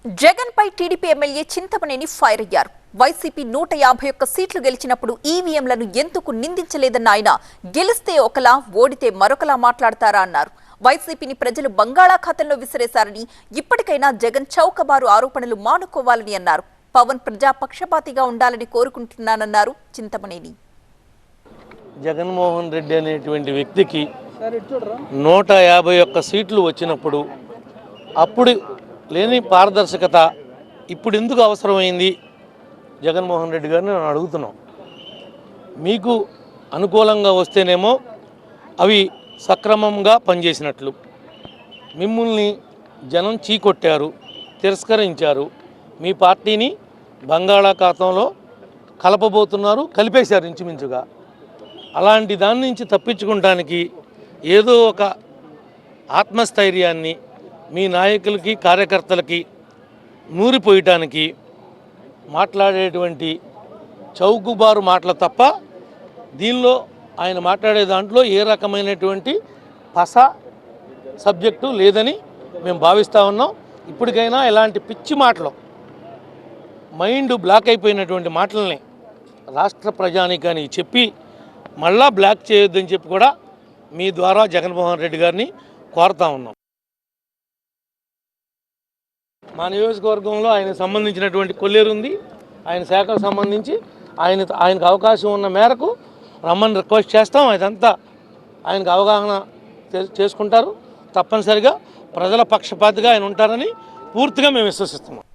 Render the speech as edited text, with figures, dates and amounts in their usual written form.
జగన్ పై TDP MLA Chintamaneni fire అయ్యారు. YCP 151 సీట్లు గెలిచినప్పుడు ఈవీఎంలను ఎందుకు నిందించలేదన్న ఆయన గెలిస్తే ఒకలా ఓడితే మరొకలా మాట్లాడతారా అన్నారు. వైసీపీని ప్రజలు బంగాళాఖాతంలో విసిరేశారని, ఇప్పటికైనా జగన్ చౌకబారు ఆరోపణలు మానుకోవాలని అన్నారు. పవన్ ప్రజాపక్షపాతిగా ఉండాలని కోరుకుంటున్నానన్నారు చింతమనేని. జగన్మోహన్ రెడ్డి అనేటువంటి వ్యక్తికి 151 సీట్లు వచ్చినప్పుడు అప్పుడు లేని పారదర్శకత ఇప్పుడు ఎందుకు అవసరమైంది జగన్మోహన్ రెడ్డి గారిని నేను అడుగుతున్నాం. మీకు అనుకూలంగా వస్తేనేమో అవి సక్రమంగా పనిచేసినట్లు, మిమ్మల్ని జనం చీకొట్టారు, తిరస్కరించారు, మీ పార్టీని బంగాళాఖాతంలో కలపబోతున్నారు, కలిపేశారు ఇంచుమించుగా. అలాంటి దాని నుంచి తప్పించుకోవడానికి ఏదో ఒక ఆత్మస్థైర్యాన్ని మీ నాయకులకి కార్యకర్తలకి నూరిపోయటానికి మాట్లాడేటువంటి చౌకబారు మాటలు తప్ప దీనిలో ఆయన మాట్లాడే దాంట్లో ఏ రకమైనటువంటి పస సబ్జెక్టు లేదని మేము భావిస్తూ ఉన్నాం. ఇప్పటికైనా ఇలాంటి పిచ్చి మాటలు, మైండ్ బ్లాక్ అయిపోయినటువంటి మాటలని రాష్ట్ర ప్రజానీకానికి చెప్పి మళ్ళా బ్లాక్ చేయొద్దని చెప్పి కూడా మీ ద్వారా జగన్మోహన్ రెడ్డి గారిని కోరుతా ఉన్నాం. మా నియోజకవర్గంలో ఆయనకు సంబంధించినటువంటి కొల్లేరు ఉంది, ఆయన శాఖకు సంబంధించి ఆయనకు అవకాశం ఉన్న మేరకు రమ్మని రిక్వెస్ట్ చేస్తాం. అదంతా ఆయనకు అవగాహన చేసుకుంటారు. తప్పనిసరిగా ప్రజల పక్షపాతిగా ఆయన ఉంటారని పూర్తిగా మేము విశ్వసిస్తున్నాం.